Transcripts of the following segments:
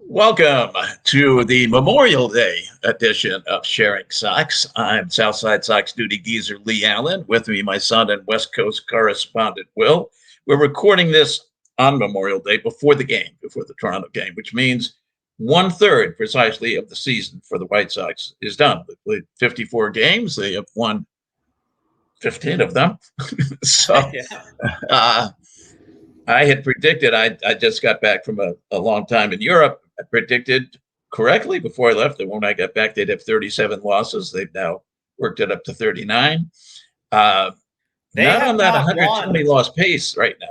Welcome to the Memorial Day edition of Sharing Sox. I'm Southside Sox duty geezer Leigh Allan. With me, my son and West Coast correspondent Will. We're recording this on Memorial Day before the Toronto game, which means 1/3 precisely of the season for the White Sox is done. They played 54 games. They have won 15 of them. so Yeah. uh, I had predicted, I just got back from a long time in Europe. I predicted correctly before I left that when I got back, they'd have 37 losses. They've now worked it up to 39. Uh, They Not have on that not 120 won. loss pace right now.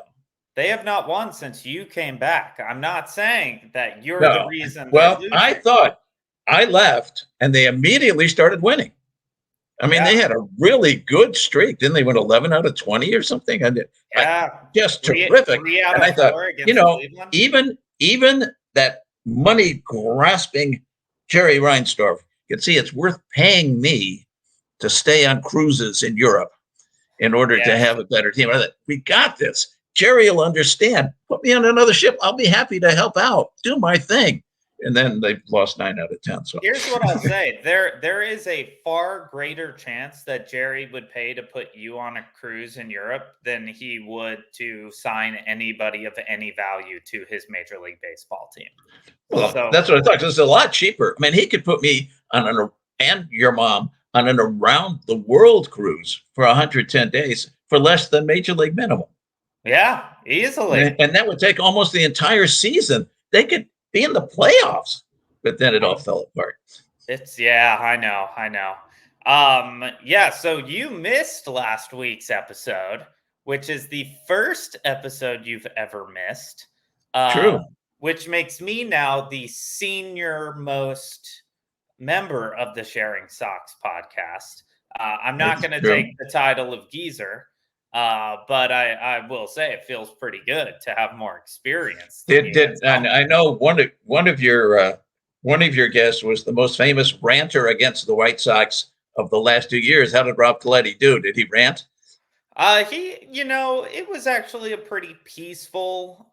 They have not won since you came back. I'm not saying that you're the No. reason they're Well, I losing. thought I left and they immediately started winning. I mean, they Yeah. had a really good streak. Didn't they win 11 out of 20 or something? I Yeah. just Three terrific. three out And I of thought, four against Cleveland. even that money grasping Jerry Reinsdorf can see it's worth paying me to stay on cruises in Europe in order to Yes. have a better team. I thought, we got this. Jerry will understand. Put me on another ship. I'll be happy to help out. Do my thing. And then they've lost 9 out of 10. So Here's what I'll say. There is a far greater chance that Jerry would pay to put you on a cruise in Europe than he would to sign anybody of any value to his Major League Baseball team. well, So that's what I thought. 'Cause it's a lot cheaper. I mean, he could put me on and your mom on an around the world cruise for 110 days for less than Major League minimum. yeah, easily. And that would take almost the entire season. They could be in the playoffs, but then it all fell apart. I know. Yeah, so you missed last week's episode, which is the first episode you've ever missed. Uh, True. which makes me now the senior most member of the Sharing Sox podcast. I'm not It's going to true. take the title of geezer, but I will say it feels pretty good to have more experience than you Did as and I know one of your guests was the most famous ranter against the White Sox of the last 2 years. How did Rob Coletti do? Did he rant? It was actually a pretty peaceful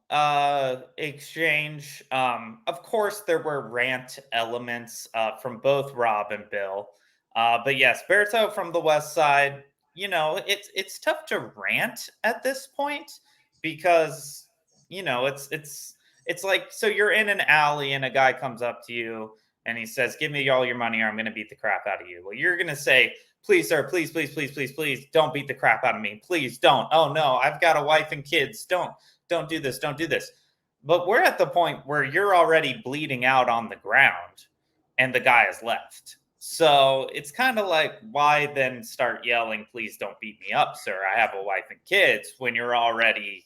exchange. Of course, there were rant elements from both Rob and Bill. But yes, Berto from the West Side, it's tough to rant at this point because, it's like, so you're in an alley and a guy comes up to you and he says, "Give me all your money or I'm going to beat the crap out of you." Well, you're going to say, "Please, sir, please, don't beat the crap out of me. Please don't. Oh no, I've got a wife and kids. Don't do this. Don't do this." But we're at the point where you're already bleeding out on the ground and the guy is left. So it's kind of like, why then start yelling, "Please don't beat me up, sir. I have a wife and kids," when you're already,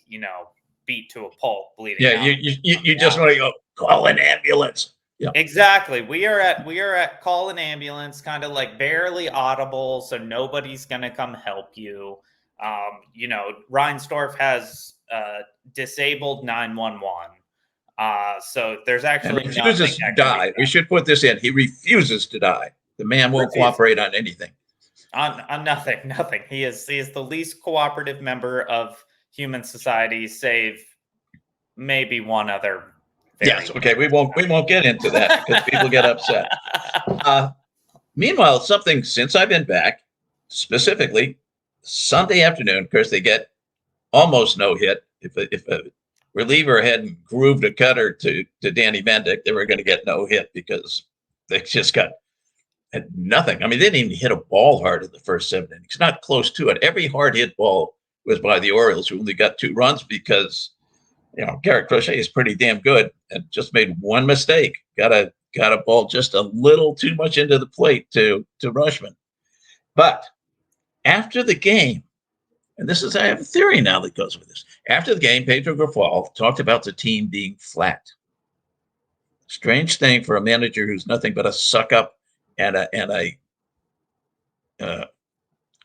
beat to a pulp, bleeding Yeah, out you on the just want to go call an ambulance. Yeah. Exactly. We are at call an ambulance, kind of like barely audible, so nobody's gonna come help you. Reinsdorf has disabled 911. So there's And actually nothing refuses to that can be die. We done should put this in. He refuses to die. The man won't Refuse. cooperate on anything. On nothing, nothing. He is the least cooperative member of human society, save maybe one other very Yes, okay. We won't get into that because people get upset. Uh, Meanwhile, something since I've been back, specifically Sunday afternoon, of course, they get almost no hit. If a reliever hadn't grooved a cutter to Danny Mendick, they were going to get no hit because they just got had nothing. I mean, they didn't even hit a ball hard in the first 7 innings, not close to it. Every hard hit ball was by the Orioles, who only got 2 runs because Garrett Crochet is pretty damn good and just made one mistake. Got a ball just a little too much into the plate to Rushman. But after the game, and I have a theory now that goes with this. After the game, Pedro Grifol talked about the team being flat. Strange thing for a manager who's nothing but a suck up and a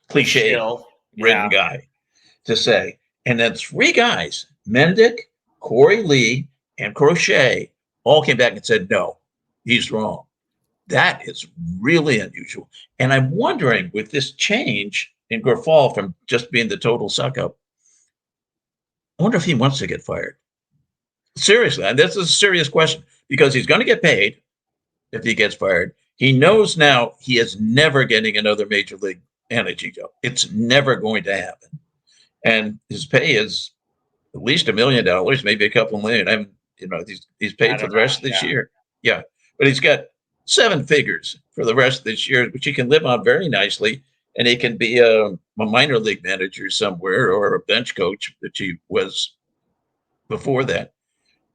cliche Shill. ridden Yeah. guy to say. And then 3 guys, Mendick, Corey Lee, and Crochet, all came back and said, no, he's wrong. That is really unusual. And I'm wondering, with this change in Grifol from just being the total suck up, I wonder if he wants to get fired. Seriously, and this is a serious question because he's going to get paid if he gets fired. He knows now he is never getting another major league managing job. It's never going to happen. And his pay is at least $1 million, maybe a couple million. He's paid for the rest of this year. Yeah. But he's got 7 figures for the rest of this year, which he can live on very nicely. And he can be a minor league manager somewhere or a bench coach, which he was before that.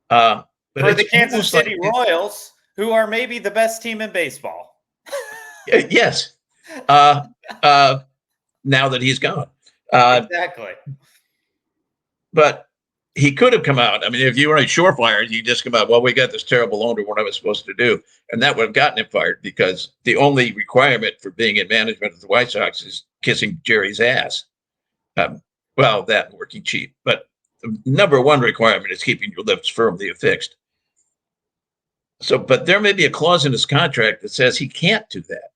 But for the Kansas City Royals, who are maybe the best team in baseball. Yes. Now that he's gone. Exactly. But he could have come out. I mean, if you were a surefire, you just come out, well, we got this terrible owner, what I was supposed to do. And that would have gotten him fired, because the only requirement for being in management of the White Sox is kissing Jerry's ass. Well, that and working cheap. But the number one requirement is keeping your lips firmly affixed. So, but there may be a clause in his contract that says he can't do that.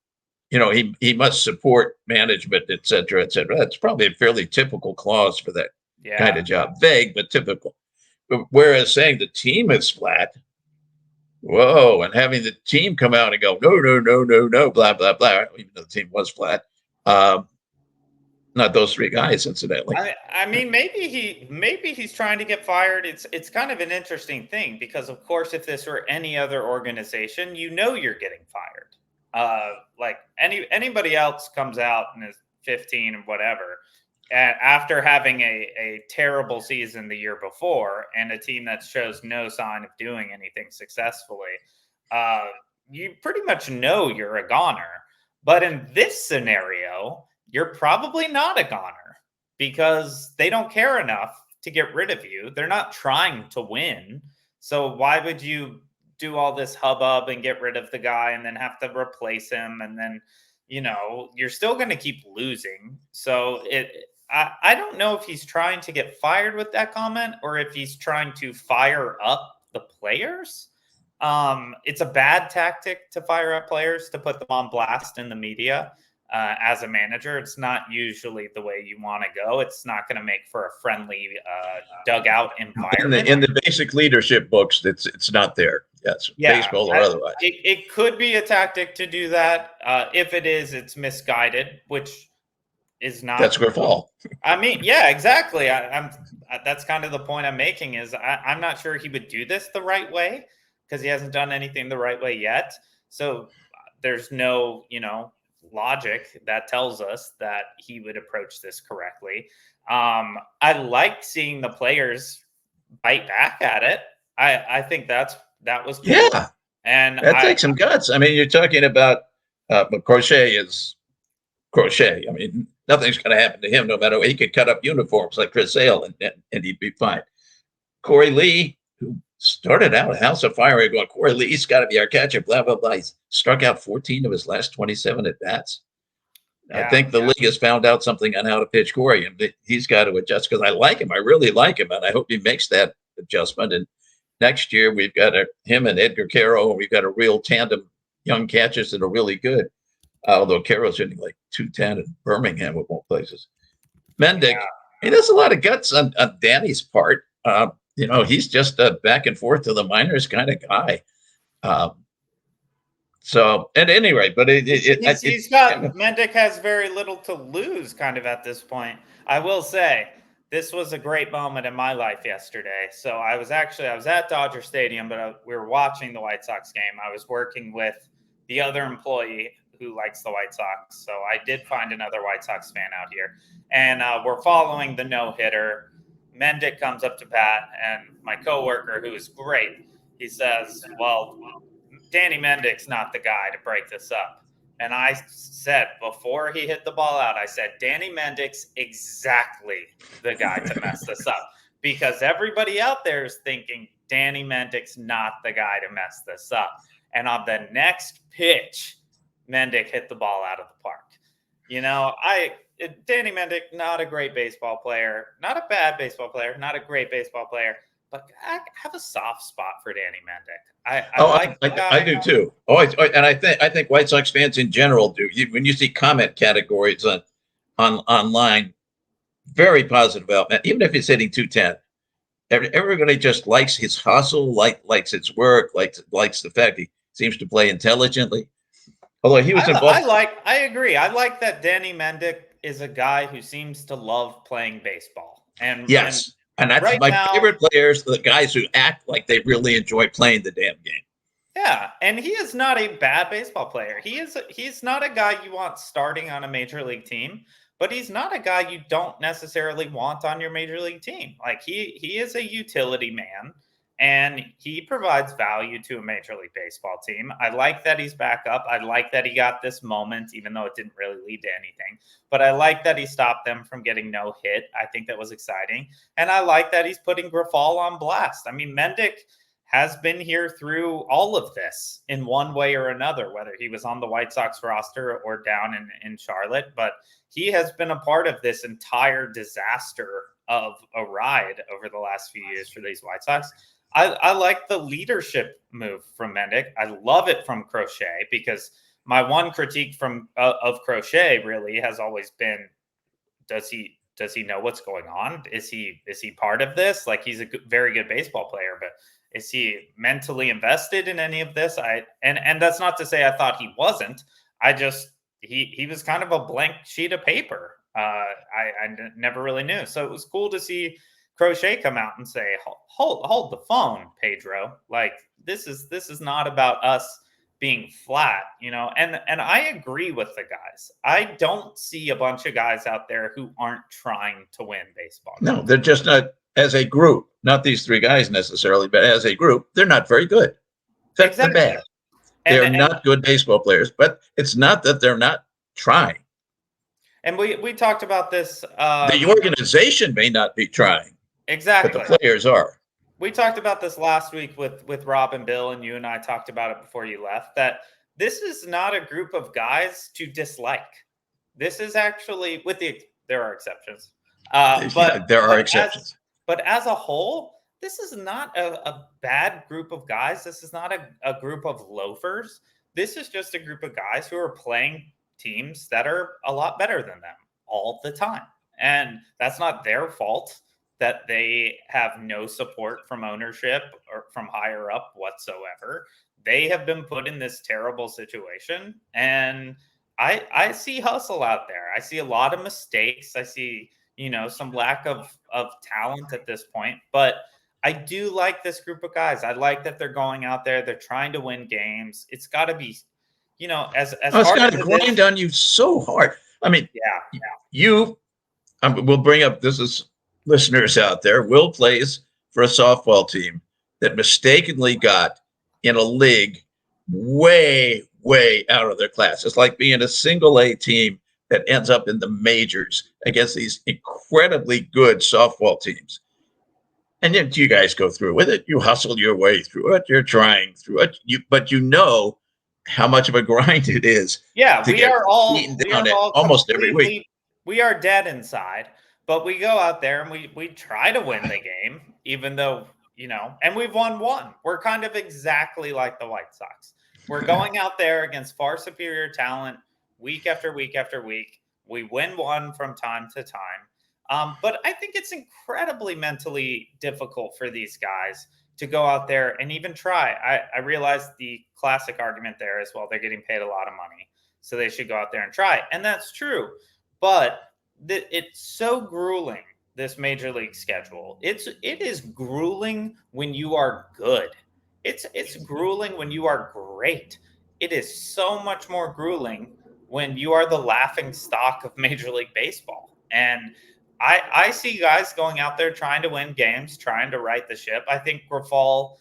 He must support management, et cetera, et cetera. That's probably a fairly typical clause for that kind of job. Vague, but typical. But whereas saying the team is flat, whoa, and having the team come out and go, no, blah, blah, blah, even though the team was flat. Not those 3 guys, incidentally. I mean, maybe he's trying to get fired. It's kind of an interesting thing, because of course, if this were any other organization, you're getting fired. Like anybody else comes out and is 15 and whatever, and after having a terrible season the year before, and a team that shows no sign of doing anything successfully, you pretty much know you're a goner. But in this scenario, you're probably not a goner, because they don't care enough to get rid of you. They're not trying to win. So why would you do all this hubbub and get rid of the guy and then have to replace him? And then, you're still going to keep losing. So I don't know if he's trying to get fired with that comment, or if he's trying to fire up the players. It's a bad tactic to fire up players, to put them on blast in the media. As a manager, it's not usually the way you want to go. It's not going to make for a friendly dugout environment. In the basic leadership books, it's not there. Yes, baseball or otherwise. It could be a tactic to do that. If it is, it's misguided, which is not. That's Grifol. I mean, yeah, exactly. That's kind of the point I'm making. Is I'm not sure he would do this the right way, because he hasn't done anything the right way yet. So there's no, logic that tells us that he would approach this correctly. I like seeing the players bite back at it. I think that was cool. Yeah, and that takes some guts. I mean, you're talking about Crochet is Crochet. I mean, nothing's going to happen to him, no matter what. He could cut up uniforms like Chris Sale, and he'd be fine. Corey Leigh, who started out a house of fire, going, Corey Lee's got to be our catcher, blah, blah, blah. He's struck out 14 of his last 27 at bats. I think the league has found out something on how to pitch Corey, and he's got to adjust, because I like him. I really like him, and I hope he makes that adjustment. And next year, we've got him and Edgar Caro, and we've got a real tandem young catchers that are really good. Although Caro's hitting like 210 in Birmingham of all places. Mendick, he does a lot of guts on Danny's part. He's just a back and forth to the minors kind of guy. So at any rate, but Mendick has very little to lose kind of at this point. I will say this was a great moment in my life yesterday. So I was at Dodger Stadium, but we were watching the White Sox game. I was working with the other employee who likes the White Sox. So I did find another White Sox fan out here, and we're following the no-hitter. Mendick comes up to bat, and my coworker, who is great, he says, well, Danny Mendick's not the guy to break this up. And I said, before he hit the ball out, I said, Danny Mendick's exactly the guy to mess this up, because everybody out there is thinking Danny Mendick's not the guy to mess this up. And on the next pitch, Mendick hit the ball out of the park. Danny Mendick, not a great baseball player, not a bad baseball player, not a great baseball player, but I have a soft spot for Danny Mendick. I do too. And I think White Sox fans in general do. When you see comment categories online, very positive about that. Even if he's hitting 210, Everybody just likes his hustle, likes his work, likes the fact he seems to play intelligently. Although he was involved. I agree. I like that Danny Mendick is a guy who seems to love playing baseball. And Yes. And that's right my now, favorite players, the guys who act like they really enjoy playing the damn game. yeah, and he is not a bad baseball player. He's not a guy you want starting on a major league team, but he's not a guy you don't necessarily want on your major league team. Like he is a utility man and he provides value to a major league baseball team. I like that he's back up. I like that he got this moment, even though it didn't really lead to anything. But I like that he stopped them from getting no hit. I think that was exciting. And I like that he's putting Grifol on blast. I mean, Mendick has been here through all of this in one way or another, whether he was on the White Sox roster or down in Charlotte. But he has been a part of this entire disaster of a ride over the last few years for these White Sox. I like the leadership move from Mendick. I love it from Crochet, because my one critique of Crochet really has always been, does he know what's going on? Is he part of this? Like, he's a very good baseball player, but is he mentally invested in any of this? And that's not to say I thought he wasn't. I just he was kind of a blank sheet of paper. I never really knew. So it was cool to see Crochet come out and say, hold the phone, Pedro. Like, this is not about us being flat, you know. And I agree with the guys. I don't see a bunch of guys out there who aren't trying to win baseball games. No, they're just not, as a group, not these three guys necessarily, but as a group, they're not very good. That's exactly. Bad. They're not good baseball players, but it's not that they're not trying. And we talked about this. The organization may not be trying. Exactly. But the players are. We talked about this last week with Rob and Bill, and you and I talked about it before you left, that this is not a group of guys to dislike. This is actually, there are exceptions. But there are exceptions. But as a whole, this is not a bad group of guys. This is not a group of loafers. This is just a group of guys who are playing teams that are a lot better than them all the time. And that's not their fault that they have no support from ownership or from higher up whatsoever. They have been put in this terrible situation. And I see hustle out there. I see a lot of mistakes. I see, some lack of talent at this point. But I do like this group of guys. I like that they're going out there. They're trying to win games. It's got to be, as it's hard got as to grind on you so hard. I mean, we'll bring up, this is listeners out there. Will plays for a softball team that mistakenly got in a league way, way out of their class. It's like being a single A team that ends up in the majors against these incredibly good softball teams. And then you guys go through with it. You hustle your way through it. You're trying through it. But you know how much of a grind it is. Yeah, we are all almost every week. We are dead inside, but we go out there and we try to win the game, even though, and we've won one. We're kind of exactly like the White Sox. We're going out there against far superior talent week after week after week. We win one from time to time. But I think it's incredibly mentally difficult for these guys to go out there and even try. I realize the classic argument there is, well, they're getting paid a lot of money, so they should go out there and try. And that's true. But it's so grueling, this major league schedule. It is grueling when you are good. It's grueling when you are great. It is so much more grueling when you are the laughing stock of Major League Baseball. And I see guys going out there trying to win games, trying to right the ship. I think Grifol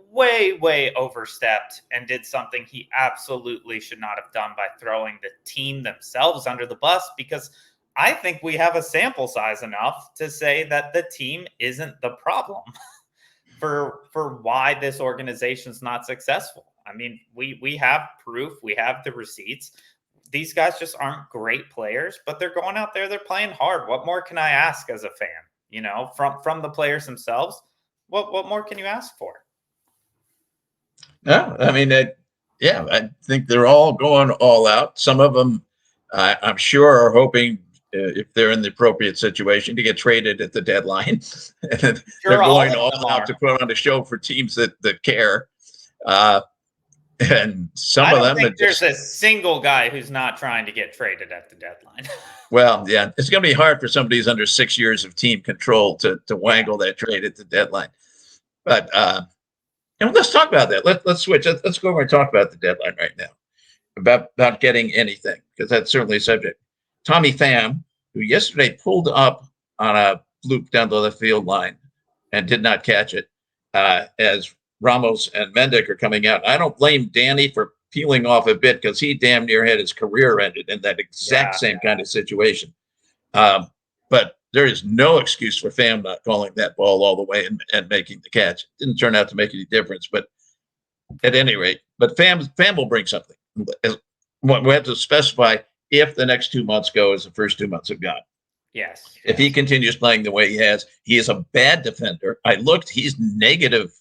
way, way overstepped and did something he absolutely should not have done by throwing the team themselves under the bus, because I think we have a sample size enough to say that the team isn't the problem for why this organization is not successful. I mean, we have proof, we have the receipts. These guys just aren't great players, but they're going out there, they're playing hard. What more can I ask as a fan? From the players themselves? What more can you ask for? No, I mean, I think they're all going all out. Some of them, I'm sure, are hoping if they're in the appropriate situation, to get traded at the deadline. And they're Sure, going all of all them out are. to put on a show for teams that care. And some I of don't them are think there's just, a single guy who's not trying to get traded at the deadline. well, yeah, it's going to be hard for somebody who's under 6 years of team control to wangle that trade at the deadline. But and let's talk about that. Let's switch. Let's go over and talk about the deadline right now, about getting anything, because that's certainly a subject. Tommy Pham, who yesterday pulled up on a loop down the left field line and did not catch it, as Ramos and Mendick are coming out. I don't blame Danny for peeling off a bit, because he damn near had his career ended in that exact same kind of situation. But there is no excuse for Pham not calling that ball all the way and making the catch. It didn't turn out to make any difference, but at any rate, but Pham will bring something. We have to specify if the next 2 months go as the first 2 months have gone. Yes. If he continues playing the way he has, he is a bad defender. I looked, he's negative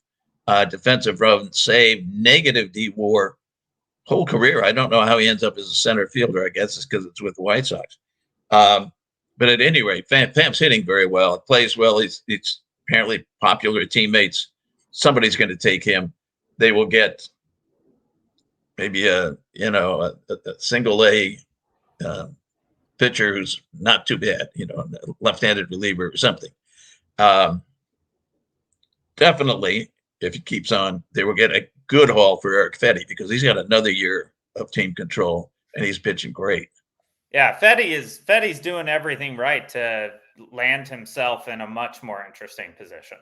defensive run save, negative D-WAR whole career. I don't know how he ends up as a center fielder. I guess it's because it's with the White Sox. But at any rate, Pham's hitting very well. Plays well. He's apparently popular with teammates. Somebody's going to take him. They will get maybe a single A pitcher who's not too bad, a left-handed reliever or something. Definitely, if he keeps on, they will get a good haul for Eric Fetty, because he's got another year of team control and he's pitching great. Yeah, Fetty's doing everything right to land himself in a much more interesting position.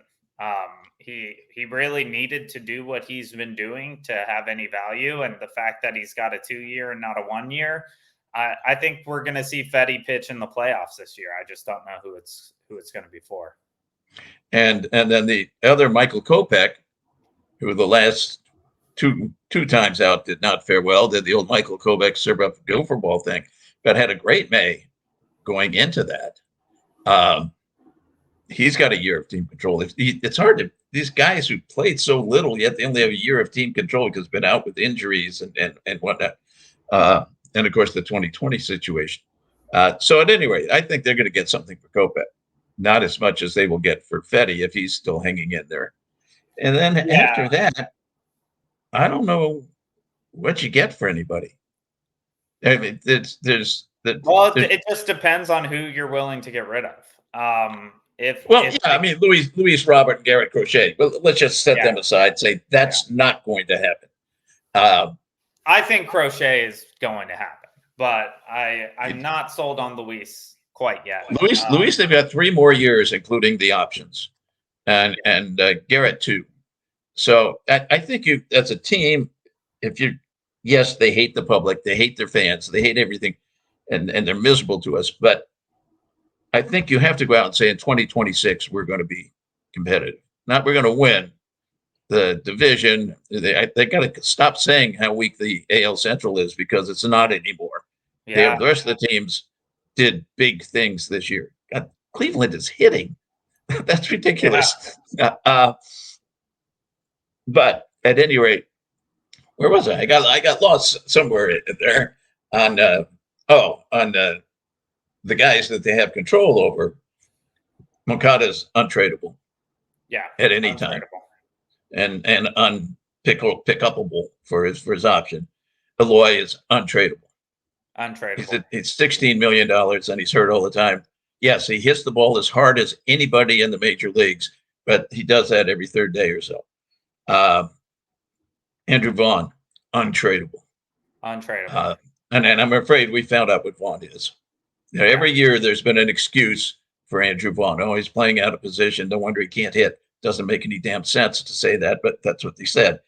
He really needed to do what he's been doing to have any value, and the fact that he's got a 2-year and not a 1-year, I think we're going to see Fetty pitch in the playoffs this year. I just don't know who it's going to be for. And then the other, Michael Kopech, who the last two times out did not fare well, did the old Michael Kopech serve up the gopher ball thing, but had a great May going into that. He's got a year of team control. It's hard to, these guys who played so little, yet they only have a year of team control because been out with injuries and whatnot. And of course, the 2020 situation. So at any rate, I think they're going to get something for Kopech. Not as much as they will get for Fetty if he's still hanging in there. And then after that, I don't know what you get for anybody. I mean, it just depends on who you're willing to get rid of. I mean, Luis Robert and Garrett Crochet. Well, let's just set them aside. Say that's not going to happen. I think Crochet is going to happen, but I'm not sold on Luis quite yet. Luis, they've got 3 more years, including the options, and Garrett too. So I think as a team, yes, they hate the public, they hate their fans, they hate everything, and they're miserable to us. But I think you have to go out and say in 2026 we're going to be competitive. Not we're going to win the division. They got to stop saying how weak the AL Central is, because it's not anymore. The rest of the teams did big things this year. God, Cleveland is hitting. That's ridiculous. Yeah. But at any rate, where was I? I got lost somewhere in there on the guys that they have control over. Moncada's untradeable. Yeah, at any time, and unpickupable for his option. Eloy is untradeable. It's $16 million, and he's hurt all the time. Yes, he hits the ball as hard as anybody in the major leagues, but he does that every third day or so. Andrew Vaughn, untradeable. And I'm afraid we found out what Vaughn is. Every year there's been an excuse for Andrew Vaughn. Oh, he's playing out of position. No wonder he can't hit. Doesn't make any damn sense to say that, but that's what they said.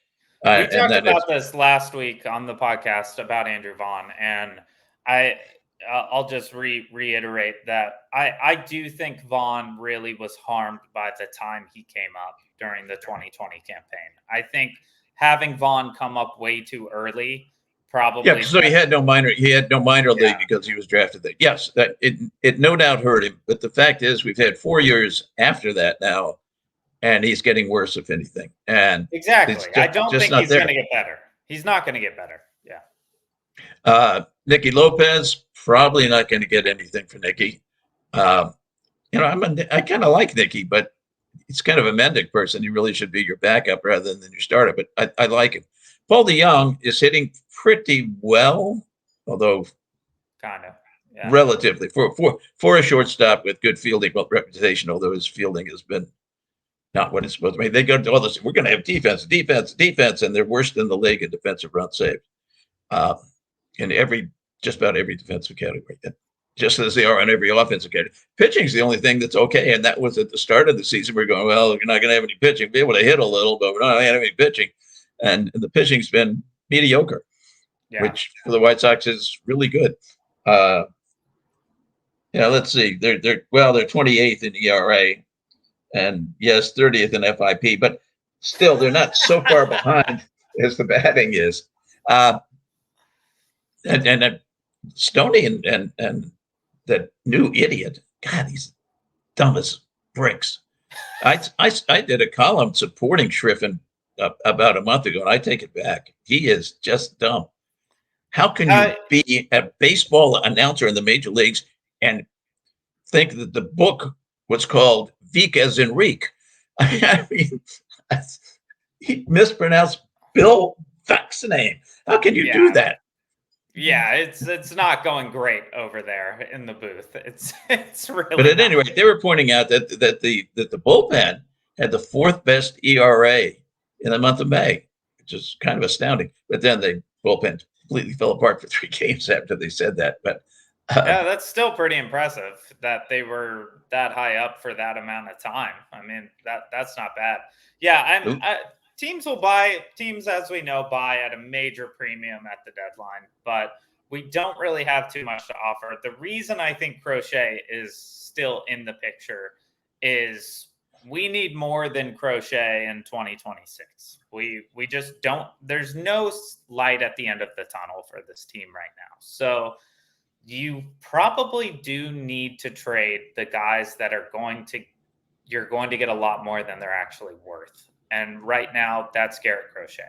We talked about this last week on the podcast about Andrew Vaughn, and I'll just reiterate that I do think Vaughn really was harmed by the time he came up during the 2020 campaign. I think having Vaughn come up way too early probably. So he had no minor league because he was drafted there. Yes, that it no doubt hurt him. But the fact is, we've had 4 years after that now, and he's getting worse, if anything. And exactly, I don't think he's going to get better. He's not going to get better. Yeah. Nicky Lopez, probably not going to get anything for Nicky. Uh, I kind of like Nicky, but he's kind of a Mendick person. He really should be your backup rather than your starter. But I like him. Paul DeYoung is hitting pretty well, although Kind of. Yeah. relatively for a shortstop with good fielding reputation. Although his fielding has been not what it's supposed to be. They go to all this. We're going to have defense, and they're worse than the league in defensive run saved in just about every defensive category. Just as they are on every offensive category. Pitching is the only thing that's okay, and that was at the start of the season. We're going, well, you're not going to have any pitching. Be able to hit a little, but we're not going to have any pitching, and the pitching's been mediocre, which for the White Sox is really good. Let's see. They're 28th in ERA, and yes, 30th in FIP, but still, they're not so far behind as the batting is. And Stoney and that new idiot, God, he's dumb as bricks. I did a column supporting Schriffen about a month ago, and I take it back. He is just dumb. How can you be a baseball announcer in the major leagues and think that the book was called Veek as in Reek? I mean, he mispronounced Bill Veek's name. How can you do that? Yeah, it's not going great over there in the booth. It's really. But at any rate, they were pointing out that the bullpen had the fourth best ERA in the month of May, which is kind of astounding. But then the bullpen completely fell apart for 3 games after they said that. But yeah, that's still pretty impressive that they were that high up for that amount of time. I mean, that's not bad. Yeah, teams, as we know, buy at a major premium at the deadline, but we don't really have too much to offer. The reason I think Crochet is still in the picture is we need more than Crochet in 2026. We just don't. There's no light at the end of the tunnel for this team right now. So you probably do need to trade the guys that you're going to get a lot more than they're actually worth. And right now, that's Garrett Crochet.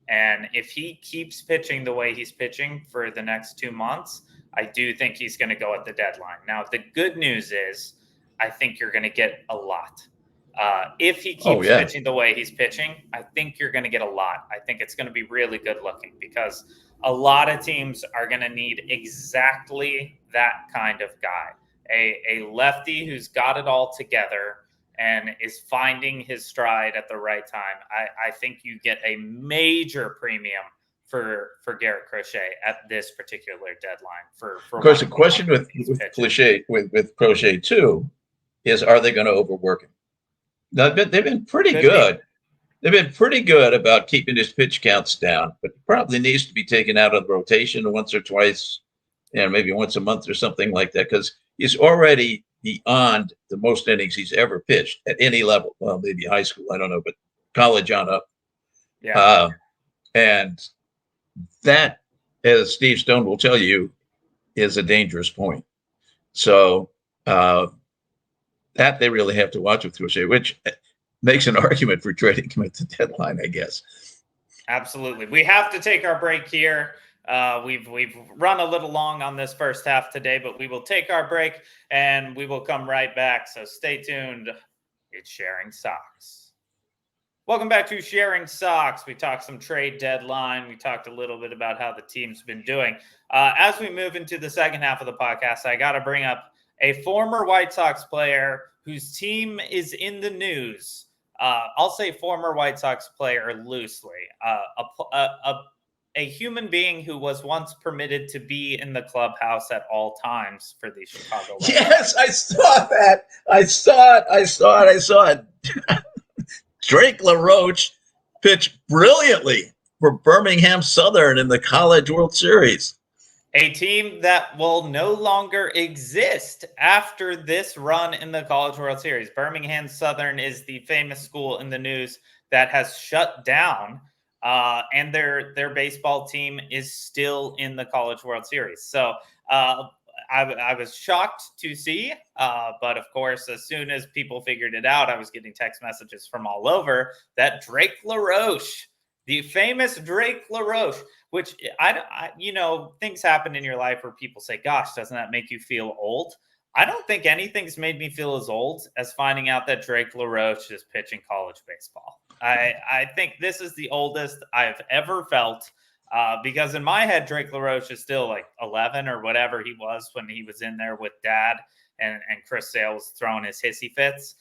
And if he keeps pitching the way he's pitching for the next 2 months, I do think he's going to go at the deadline. Now, the good news is I think you're going to get a lot. If he keeps pitching the way he's pitching, I think you're going to get a lot. I think it's going to be really good looking because a lot of teams are going to need exactly that kind of guy, a lefty who's got it all together and is finding his stride at the right time. I think you get a major premium for Garrett Crochet at this particular deadline. Of course, the question with Crochet too is, are they going to overwork him? They've been pretty good. They've been pretty good about keeping his pitch counts down, but probably needs to be taken out of the rotation once or twice, maybe once a month or something like that, because he's already beyond the most innings he's ever pitched at any level. Well, maybe high school, I don't know, but college on up. Yeah. And that, as Steve Stone will tell you, is a dangerous point. So that they really have to watch with Crochet, which makes an argument for trading him at the deadline, I guess. Absolutely. We have to take our break here. We've run a little long on this first half today, but we will take our break and we will come right back. So stay tuned. It's Sharing Sox. Welcome back to Sharing Sox. We talked some trade deadline. We talked a little bit about how the team's been doing. As we move into the second half of the podcast, I got to bring up a former White Sox player whose team is in the news. I'll say former White Sox player loosely. A human being who was once permitted to be in the clubhouse at all times for the Chicago White Sox. Yes, I saw that. I saw it. Drake LaRoche pitched brilliantly for Birmingham Southern in the College World Series. A team that will no longer exist after this run in the College World Series. Birmingham Southern is the famous school in the news that has shut down. And their baseball team is still in the College World Series. So I was shocked to see, but of course, as soon as people figured it out, I was getting text messages from all over that Drake LaRoche The famous Drake LaRoche, which things happen in your life where people say, gosh, doesn't that make you feel old? I don't think anything's made me feel as old as finding out that Drake LaRoche is pitching college baseball. I think this is the oldest I've ever felt because in my head, Drake LaRoche is still like 11 or whatever he was when he was in there with Dad and Chris Sale was throwing his hissy fits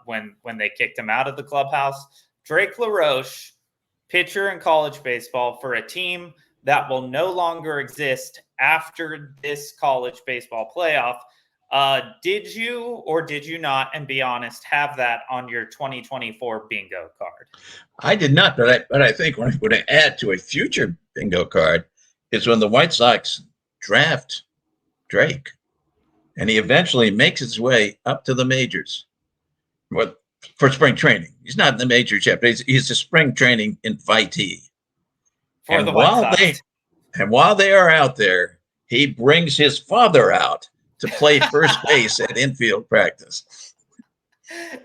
when they kicked him out of the clubhouse. Drake LaRoche, pitcher in college baseball for a team that will no longer exist after this college baseball playoff. Did you or did you not, and be honest, have that on your 2024 bingo card? I did not, but I think what I'm going to add to a future bingo card is when the White Sox draft Drake, and he eventually makes his way up to the majors for spring training. He's not in the majors yet, but he's a spring training invitee. For the White Sox. While they are out there, he brings his father out to play first base at infield practice.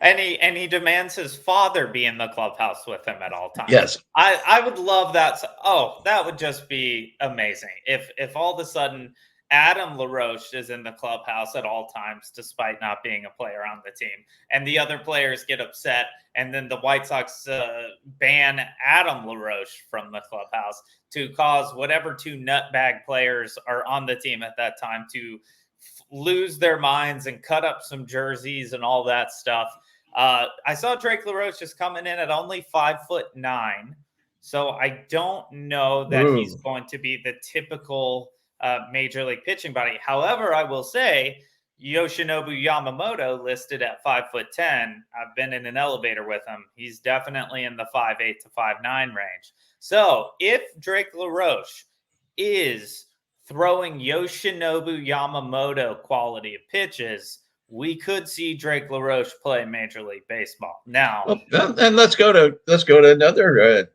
And he demands his father be in the clubhouse with him at all times. Yes. I would love that. Oh, that would just be amazing. If all of a sudden Adam LaRoche is in the clubhouse at all times, despite not being a player on the team, and the other players get upset, and then the White Sox ban Adam LaRoche from the clubhouse to cause whatever two nutbag players are on the team at that time to lose their minds and cut up some jerseys and all that stuff. I saw Drake LaRoche just coming in at only 5'9", so I don't know that he's going to be the typical major league pitching body. However, I will say Yoshinobu Yamamoto listed at 5'10". I've been in an elevator with him. He's definitely in the 5'8" to 5'9" range. So if Drake LaRoche is throwing Yoshinobu Yamamoto quality of pitches, we could see Drake LaRoche play Major League Baseball. Now, and let's go to another.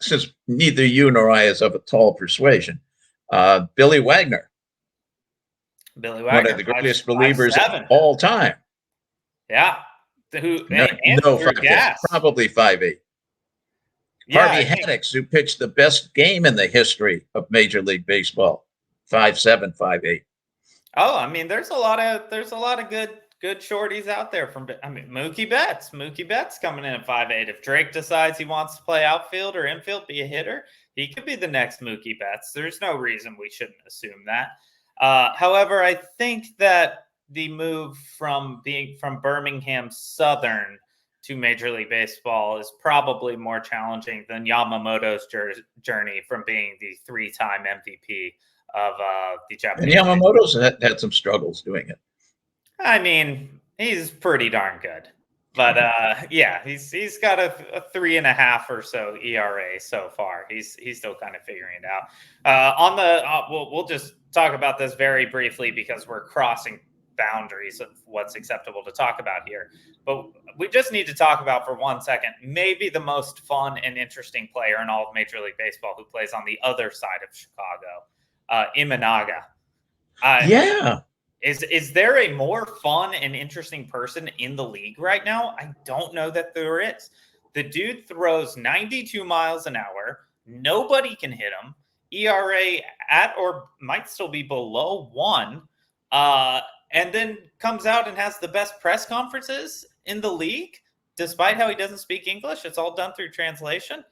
Since neither you nor I is of a tall persuasion, Billy Wagner, one of the greatest relievers of all time. Yeah, probably 5'8". Yeah, Harvey Haddix, who pitched the best game in the history of Major League Baseball, 5'7", 5'8". Oh, I mean, there's a lot of good shorties out there. Mookie Betts coming in at 5'8". If Drake decides he wants to play outfield or infield, be a hitter, he could be the next Mookie Betts. There's no reason we shouldn't assume that. However, I think that the move from Birmingham Southern to Major League Baseball is probably more challenging than Yamamoto's journey from being the 3-time MVP of the Japanese. And Yamamoto's had some struggles doing it. I mean, he's pretty darn good. But yeah, he's got a 3.5 or so ERA so far. He's still kind of figuring it out. We'll just talk about this very briefly because we're crossing boundaries of what's acceptable to talk about here. But we just need to talk about for 1 second, maybe the most fun and interesting player in all of Major League Baseball who plays on the other side of Chicago, Imanaga. Yeah. Is there a more fun and interesting person in the league right now? I don't know that there is. The dude throws 92 miles an hour. Nobody can hit him. ERA at or might still be below 1. And then comes out and has the best press conferences in the league, despite how he doesn't speak English. It's all done through translation.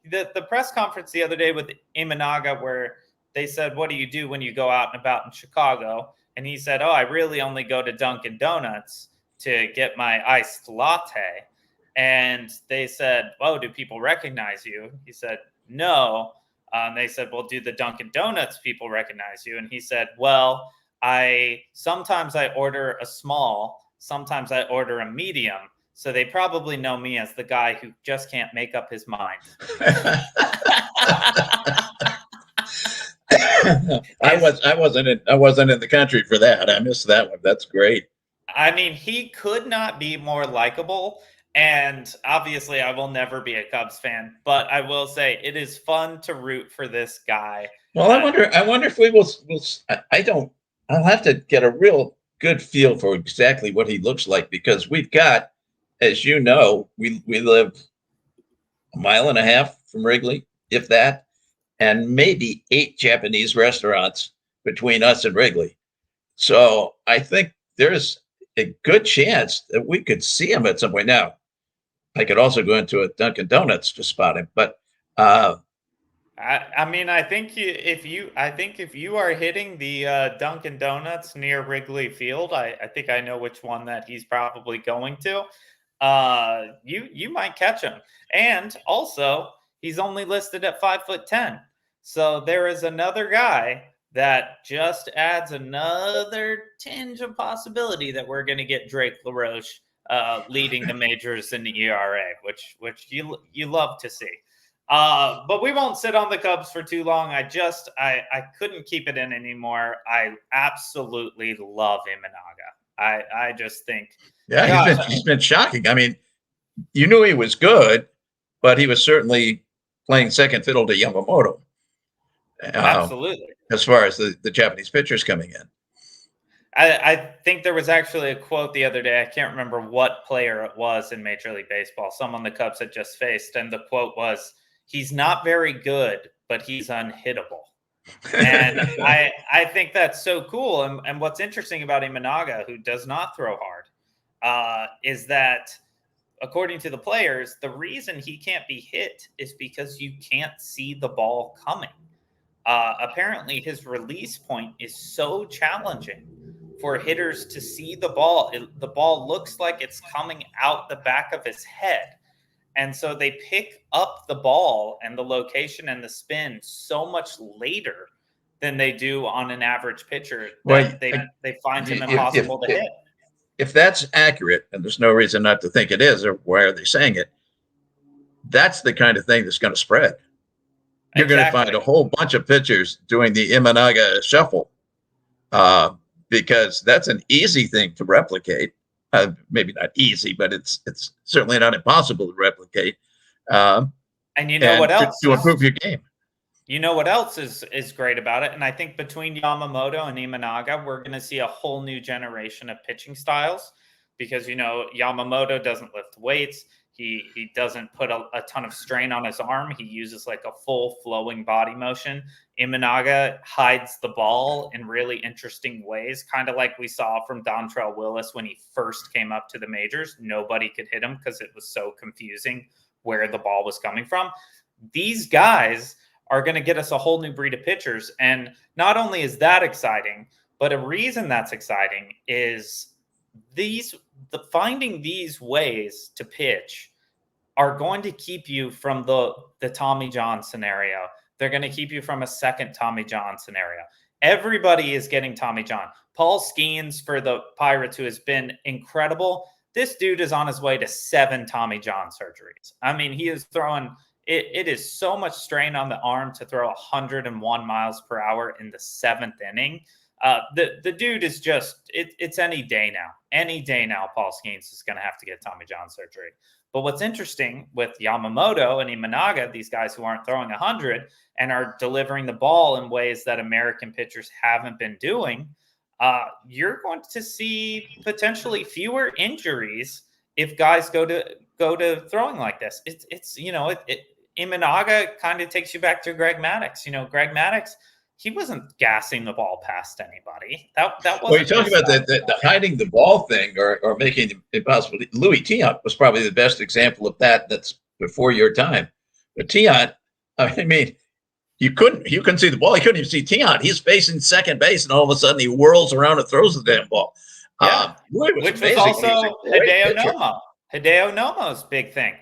The press conference the other day with Imanaga where they said, what do you do when you go out and about in Chicago? And he said, I really only go to Dunkin' Donuts to get my iced latte. And they said, do people recognize you? He said, no. And they said, well, do the Dunkin' Donuts people recognize you? And he said, well, sometimes I order a small, sometimes I order a medium. So they probably know me as the guy who just can't make up his mind. I wasn't in the country for that. I missed that one. That's great. I mean, he could not be more likable. And obviously, I will never be a Cubs fan, but I will say it is fun to root for this guy. Well, I wonder if we will. I'll have to get a real good feel for exactly what he looks like because we've got, as you know, we live a mile and a half from Wrigley, if that, and maybe 8 Japanese restaurants between us and Wrigley. So I think there's a good chance that we could see him at some point. Now, I could also go into a Dunkin' Donuts to spot him, but I mean, I think if you are hitting the Dunkin' Donuts near Wrigley Field, I think I know which one that he's probably going to. You might catch him, and also he's only listed at 5'10", so there is another guy that just adds another tinge of possibility that we're going to get Drake LaRoche leading the majors in the ERA, which you love to see. But we won't sit on the Cubs for too long. I couldn't keep it in anymore. I absolutely love Imanaga. I just think, yeah, gosh, he's been shocking. I mean, you knew he was good, but he was certainly playing second fiddle to Yamamoto absolutely. as far as the Japanese pitchers coming in. I think there was actually a quote the other day. I can't remember what player it was in Major League Baseball. Someone the Cubs had just faced, and the quote was, "He's not very good, but he's unhittable." And I think that's so cool. And what's interesting about Imanaga, who does not throw hard, is that according to the players, the reason he can't be hit is because you can't see the ball coming. Apparently, his release point is so challenging for hitters to see the ball. The ball looks like it's coming out the back of his head. And so they pick up the ball and the location and the spin so much later than they do on an average pitcher that they find him impossible to hit. If that's accurate, and there's no reason not to think it is, or why are they saying it? That's the kind of thing that's going to spread. You're going to find a whole bunch of pitchers doing the Imanaga shuffle because that's an easy thing to replicate. Maybe not easy, but it's certainly not impossible to replicate. And you know what else? To improve your game. You know what else is great about it? And I think between Yamamoto and Imanaga, we're going to see a whole new generation of pitching styles because, Yamamoto doesn't lift weights. He doesn't put a ton of strain on his arm. He uses like a full flowing body motion. Imanaga hides the ball in really interesting ways, kind of like we saw from Dontrell Willis when he first came up to the majors. Nobody could hit him because it was so confusing where the ball was coming from. These guys are going to get us a whole new breed of pitchers. And not only is that exciting, but a reason that's exciting is finding these ways to pitch are going to keep you from the Tommy John scenario. They're going to keep you from a second Tommy John scenario. Everybody is getting Tommy John. Paul Skeens for the Pirates, who has been incredible. This dude is on his way to 7 Tommy John surgeries. I mean, he is throwing it is so much strain on the arm to throw 101 miles per hour in the 7th inning. The dude is just, it's any day now. Any day now, Paul Skeens is going to have to get Tommy John surgery. But what's interesting with Yamamoto and Imanaga, these guys who aren't throwing 100 and are delivering the ball in ways that American pitchers haven't been doing, you're going to see potentially fewer injuries if guys go to throwing like this. Imanaga kind of takes you back to Greg Maddux. Greg Maddux, he wasn't gassing the ball past anybody. That wasn't. Well, you're talking about the hiding the ball thing or making it impossible. Louis Tiant was probably the best example of that. That's before your time. But Tiant, I mean, you couldn't see the ball. You couldn't even see Tiant. He's facing second base, and all of a sudden he whirls around and throws the damn ball. Yeah, which was also Hideo Nomo. Hideo Nomo's big thing.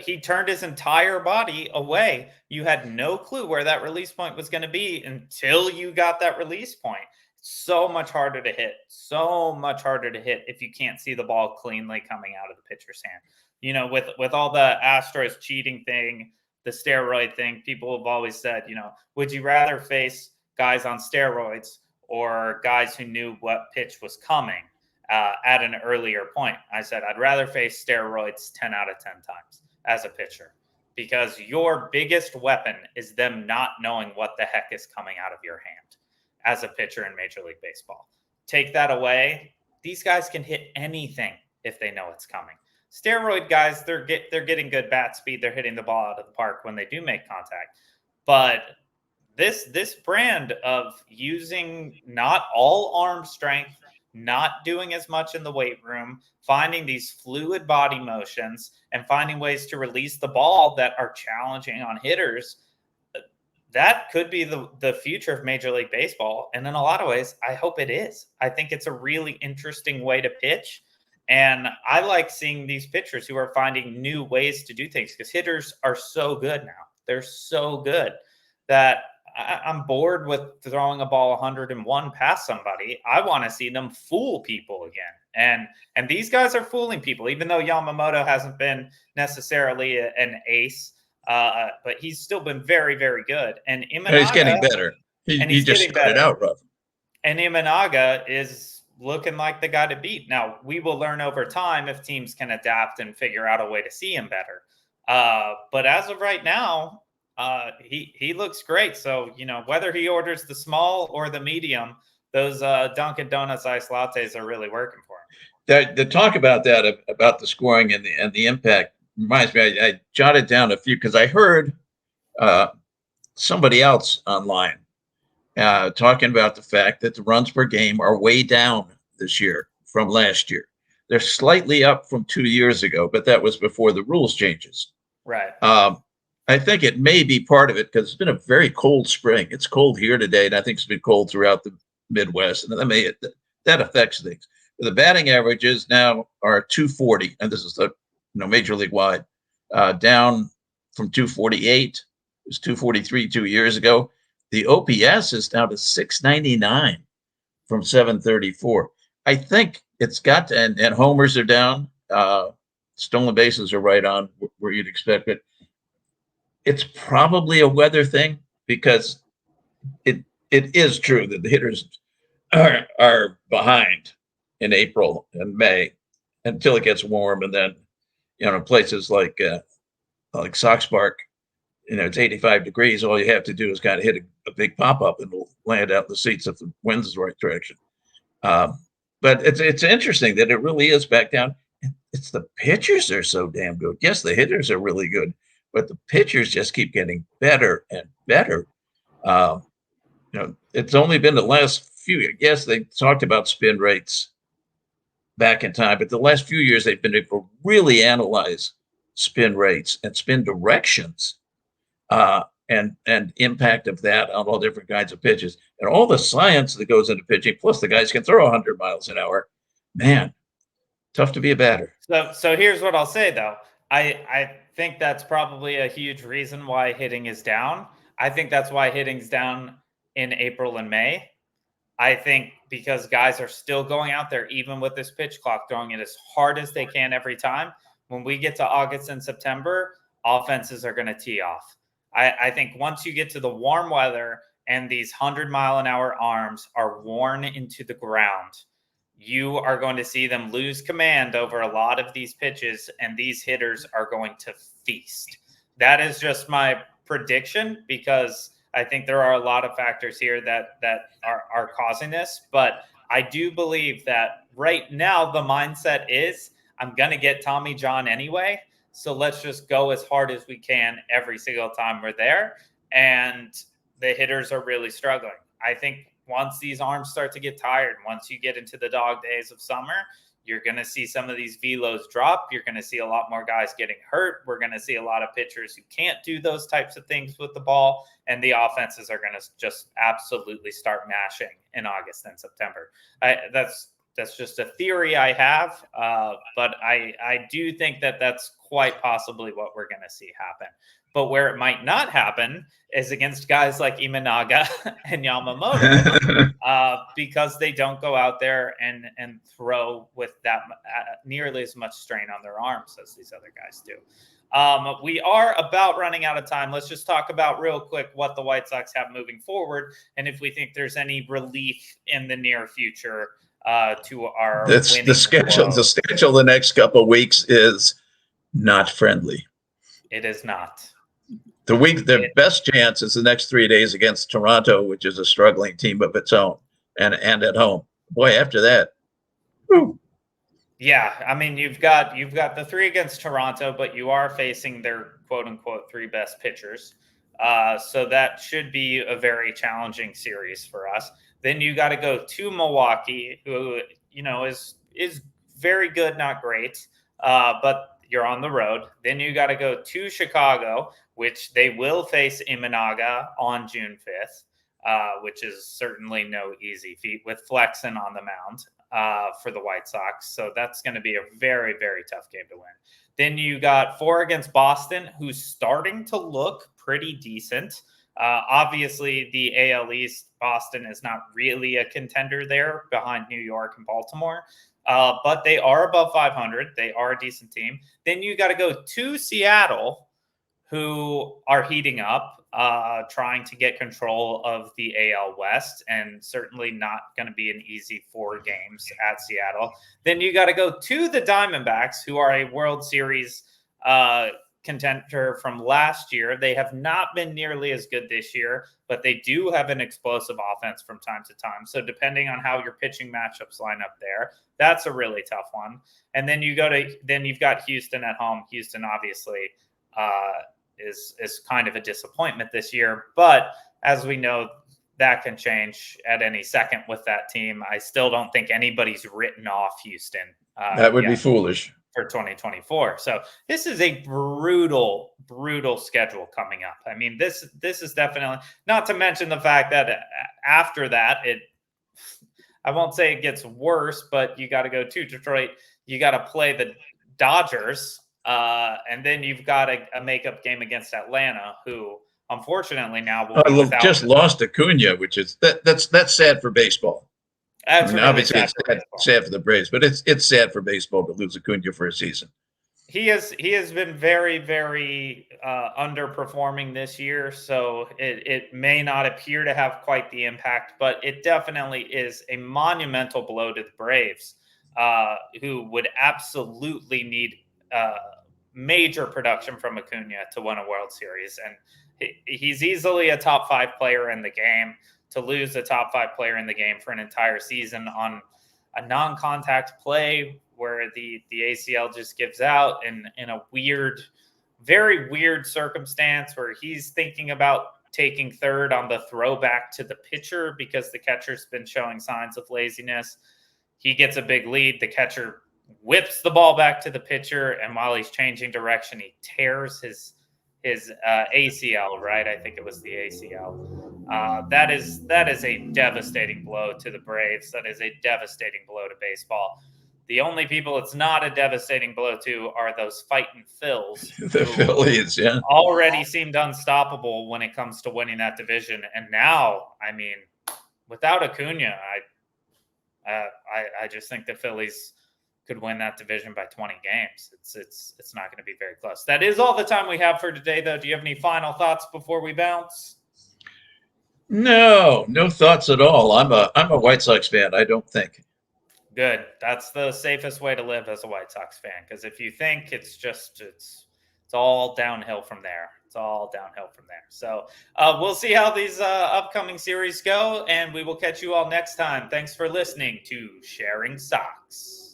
He turned his entire body away. You had no clue where that release point was going to be until you got that release point. So much harder to hit. So much harder to hit if you can't see the ball cleanly coming out of the pitcher's hand. With all the Astros cheating thing, the steroid thing, people have always said, would you rather face guys on steroids or guys who knew what pitch was coming? At an earlier point, I said, I'd rather face steroids 10 out of 10 times as a pitcher because your biggest weapon is them not knowing what the heck is coming out of your hand as a pitcher in Major League Baseball. Take that away. These guys can hit anything if they know it's coming. Steroid guys, they're getting good bat speed. They're hitting the ball out of the park when they do make contact. But this brand of using not all arm strength, not doing as much in the weight room, finding these fluid body motions, and finding ways to release the ball that are challenging on hitters, that could be the future of Major League Baseball. And in a lot of ways, I hope it is. I think it's a really interesting way to pitch. And I like seeing these pitchers who are finding new ways to do things, because hitters are so good now. They're so good that I'm bored with throwing a ball 101 past somebody. I want to see them fool people again. And these guys are fooling people, even though Yamamoto hasn't been necessarily an ace. But he's still been very, very good. And Imanaga, he's getting better. He just started out rough. And Imanaga is looking like the guy to beat. Now, we will learn over time if teams can adapt and figure out a way to see him better. But as of right now, he looks great. So, whether he orders the small or the medium, those Dunkin' Donuts iced lattes are really working for him. The talk about that, about the scoring and the impact, reminds me. I jotted down a few because I heard somebody else online talking about the fact that the runs per game are way down this year from last year. They're slightly up from 2 years ago, but that was before the rules changes. Right. I think it may be part of it because it's been a very cold spring. It's cold here today, and I think it's been cold throughout the Midwest, and that affects things. The batting averages now are 240, and this is the Major League wide, down from 248. It was 243 2 years ago. The OPS is down to 699 from 734. I think it's got to, and homers are down. Stolen bases are right on where you'd expect it. It's probably a weather thing, because it is true that the hitters are behind in April and May until it gets warm, and then places like Sox Park, it's 85 degrees. All you have to do is kind of hit a big pop up, and it'll land out in the seats if the wind's the right direction. But it's interesting that it really is back down. It's the pitchers that are so damn good. Yes, the hitters are really good, but the pitchers just keep getting better and better. It's only been the last few. Yes, they talked about spin rates back in time, but the last few years they've been able to really analyze spin rates and spin directions, and impact of that on all different kinds of pitches, and all the science that goes into pitching. Plus, the guys can throw 100 miles an hour. Man, tough to be a batter. So here's what I'll say, though. I think that's probably a huge reason why hitting is down. I think that's why hitting's down in April and May. I think because guys are still going out there, even with this pitch clock, throwing it as hard as they can every time. When we get to August and September, offenses are going to tee off. I think once you get to the warm weather and these 100-mile-an-hour arms are worn into the ground, you are going to see them lose command over a lot of these pitches, and these hitters are going to feast. That is just my prediction, because I think there are a lot of factors here that are causing this. But I do believe that right now the mindset is, I'm going to get Tommy John anyway, so let's just go as hard as we can every single time we're there. And the hitters are really struggling. I think once these arms start to get tired, once you get into the dog days of summer, you're going to see some of these velos drop. You're going to see a lot more guys getting hurt. We're going to see a lot of pitchers who can't do those types of things with the ball, and the offenses are going to just absolutely start mashing in August and September. That's just a theory I have, but I do think that that's quite possibly what we're going to see happen. But where it might not happen is against guys like Imanaga and Yamamoto, because they don't go out there and throw with that nearly as much strain on their arms as these other guys do. We are about running out of time. Let's just talk about real quick what the White Sox have moving forward, and if we think there's any relief in the near future to our winning the schedule. woes. The schedule the next couple of weeks is not friendly. It is not. The best chance is the next 3 days against Toronto, which is a struggling team of its own, and at home. Boy, after that, whew. Yeah, I mean you've got the three against Toronto, but you are facing their quote unquote three best pitchers. So that should be a very challenging series for us. Then you got to go to Milwaukee, who is very good, not great, but you're on the road. Then you got to go to Chicago, which they will face Imanaga on June 5th, which is certainly no easy feat with Flexen on the mound for the White Sox. So that's going to be a very, very tough game to win. Then you got 4 against Boston, who's starting to look pretty decent. Obviously, the AL East, Boston is not really a contender there behind New York and Baltimore. But they are above 500. They are a decent team. Then you got to go to Seattle, who are heating up, trying to get control of the AL West, and certainly not going to be an easy 4 games at Seattle. Then you got to go to the Diamondbacks, who are a World Series contender from last year. They have not been nearly as good this year, but they do have an explosive offense from time to time. So depending on how your pitching matchups line up there, that's a really tough one. And then you've got Houston at home. Houston obviously is kind of a disappointment this year, but as we know, that can change at any second with that team. I still don't think anybody's written off Houston. That would be foolish for 2024. So this is a brutal schedule coming up. I mean, this is definitely, not to mention the fact that after that, I won't say it gets worse, but you got to go to Detroit. You got to play the Dodgers. And then you've got a makeup game against Atlanta, who unfortunately now will be without. Just lost Acuna, which is that's sad for baseball. That's really obviously sad it's sad for the Braves, but it's sad for baseball to lose Acuna for a season. He has been very, very underperforming this year, so it may not appear to have quite the impact, but it definitely is a monumental blow to the Braves, who would absolutely need major production from Acuna to win a World Series. And he's easily a top 5 player in the game. To lose a top 5 player in the game for an entire season on a non-contact play where the ACL just gives out in a weird, very weird circumstance where he's thinking about taking third on the throwback to the pitcher because the catcher's been showing signs of laziness. He gets a big lead. The catcher whips the ball back to the pitcher, and while he's changing direction, he tears his ACL, right? I think it was the ACL. That is a devastating blow to the Braves. That is a devastating blow to baseball. The only people it's not a devastating blow to are those fighting Phils. The Phillies, yeah. Already seemed unstoppable when it comes to winning that division. And now, I mean, without Acuna, I just think the Phillies could win that division by 20 games. It's not going to be very close. That is all the time we have for today, though. Do you have any final thoughts before we bounce? No thoughts at all. I'm a White Sox fan. I don't think. Good. That's the safest way to live as a White Sox fan, because if you think, it's all downhill from there. It's all downhill from there. So we'll see how these upcoming series go, and we will catch you all next time. Thanks for listening to Sharing Sox.